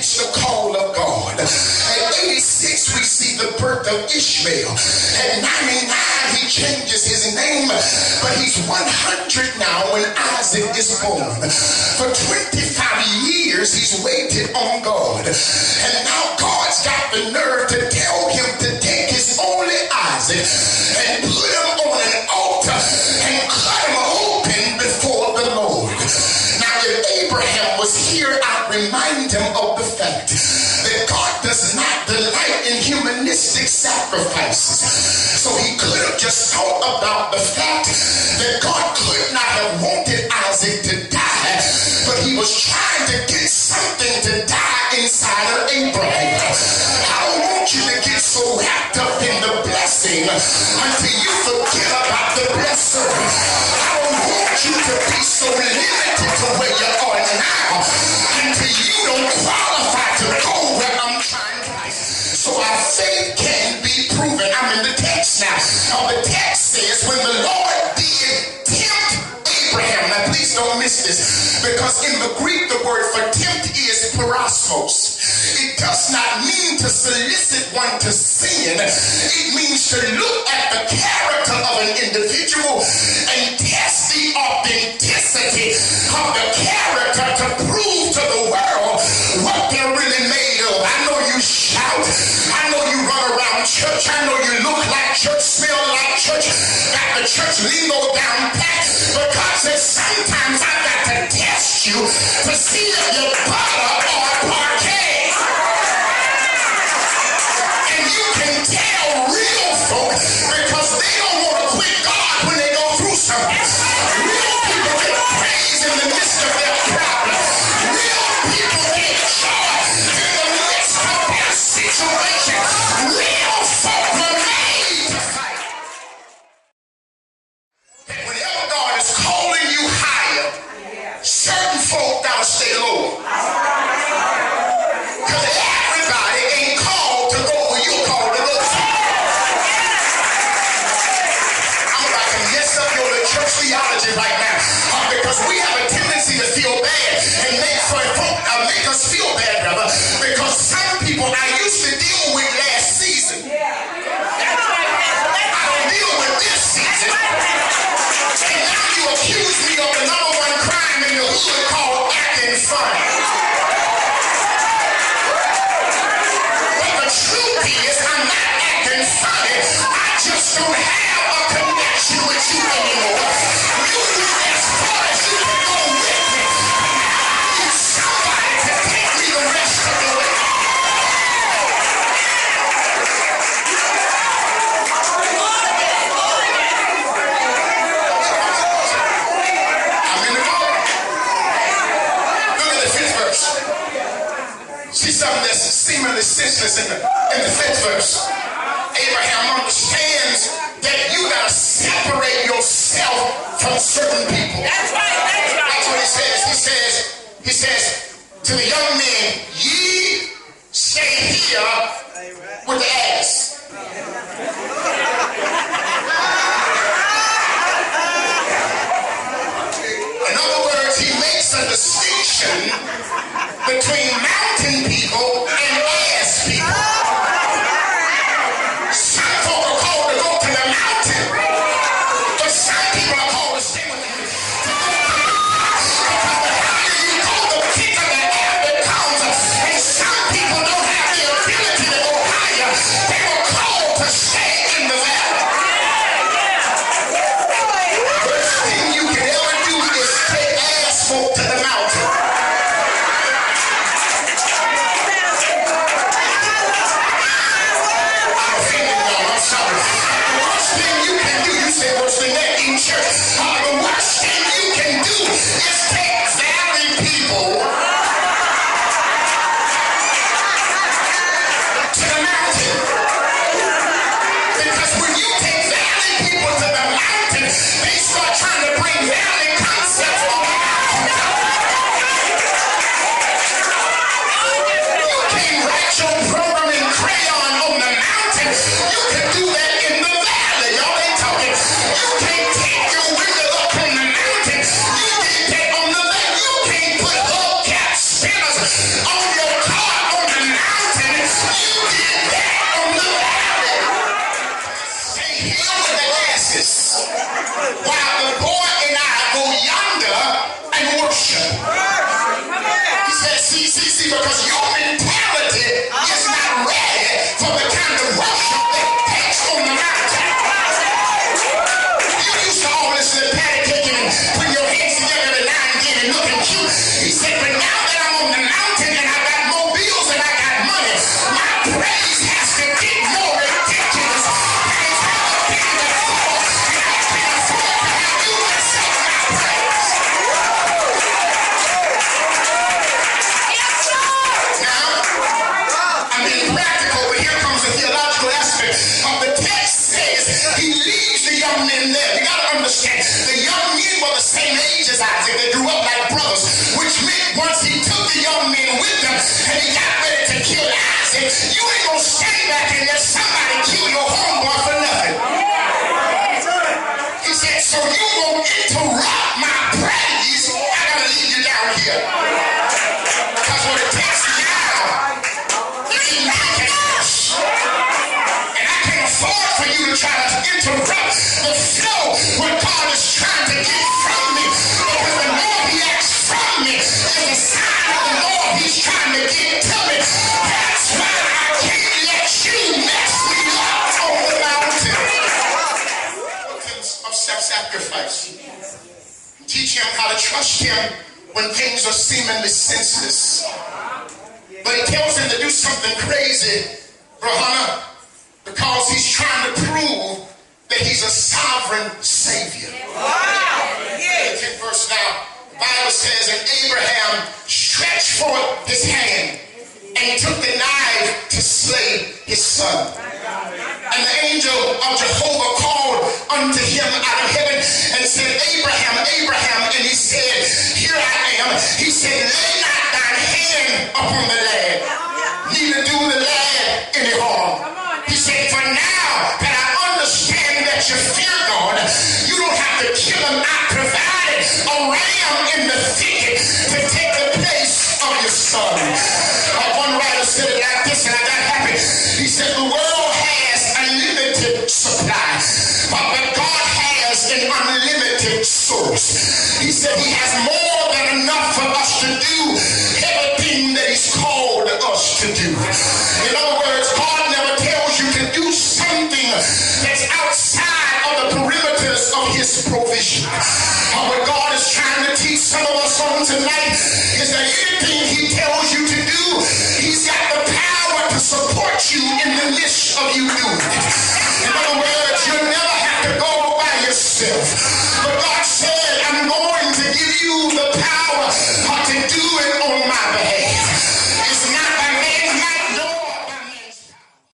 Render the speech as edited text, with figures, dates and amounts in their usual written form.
against the call of God. At 86, we see the birth of Ishmael. At 99, he changes his name, but he's 100 now when Isaac is born. For 25 years, he's waited on God. And now God's got the nerve to tell him to take his only Isaac and put him on an altar and cut him open before the Lord. Now, if Abraham was here, I'd remind him of the fact that God does not delight in humanistic sacrifices. So he could have just thought about the fact that God could not have wanted Isaac to die, but he was trying to get something to die inside of Abraham. I don't want you to get so wrapped up in the blessing until you forget about the blesser. I don't want you to be so limited to where you are now until you don't qualify to go where I'm trying to go. So our faith can be proven. I'm in the text now. Now the text says when the Lord did tempt Abraham. Now please don't miss this, because in the Greek the word for tempt is parasmos. It does not mean to solicit one to sin. It means to look at the character of an individual and test the authenticity of the character to prove to the world what they're really made of. I know you shout. I know you run around church. I know you look like church, smell like church, got the church lingo down pat, but God says sometimes I've got to test you to see if you're butter or parquet. And you can tell real folk because they don't want to quit God when they go through something. Real people get praise in the midst of their problem. Real people get joy in the midst of their situation. Real folk were made to fight. Whenever God is calling you higher, certain folk gotta stay low. Because everybody ain't called to go where you're called to go. I'm about to mess up your church theology right now, because we have a tendency to feel bad and make us feel bad, brother, because some people I used to deal with last season. I don't deal with this season. And now you accuse me of the number one crime in the hood called acting funny. But the truth is, I'm not acting funny. I just don't have a connection with you anymore. You do as far as you can go with me. I need somebody to take me the rest of the way. See something that's seemingly senseless in the fifth verse. Abraham understands that you gotta separate yourself from certain people. That's right. That's what he says. He says to the young men, ye stay here with the ass. In other words, he makes a distinction between mountain people and ass people. Some folk are called to go to the mountain, but some people are called to stay with you. Because the higher you go, the thicker the air becomes. And some people don't have the ability to go higher the young men with them, and he got ready to kill Isaac. You ain't gonna stand back and let somebody kill your homeboy for nothing. He said, so you gonna interrupt my praise? I gotta leave you down here. Because when it takes now, it ain't like it else. And I can't afford for you to try to interrupt the flow when God is trying to get from me. Because the more he acts from me is the sign of the Lord he's trying to get to me. That's why I can't let you mess me up on the mountain. Of self-sacrifice. Teach him how to trust him when things are seemingly senseless. But he tells him to do something crazy, Rahana, because he's trying to prove that he's a sovereign Savior. Wow. Yeah. 10th verse now, the Bible says, and Abraham stretched forth his hand, and he took the knife to slay his son. And the angel of Jehovah called unto him out of heaven and said, Abraham, Abraham. And he said, here I am. He said, lay not thine hand upon the lad, neither do the lad any harm. He said, for now that I understand that you fear God, you don't have to kill him. I provided a ram in the thicket to take the place of your son. One writer said it like this, and I got happy. He said, the world has a limited supply, but God has an unlimited source. He said he has more than enough for us to do everything that he's called us to do. In other words, God never tells you to do something that's outside of the perimeters of his provision. What God is trying to teach some of us on tonight is that anything he tells you to do, he's got the power to support you in the midst of you doing it. In other words, you'll never have to go by yourself.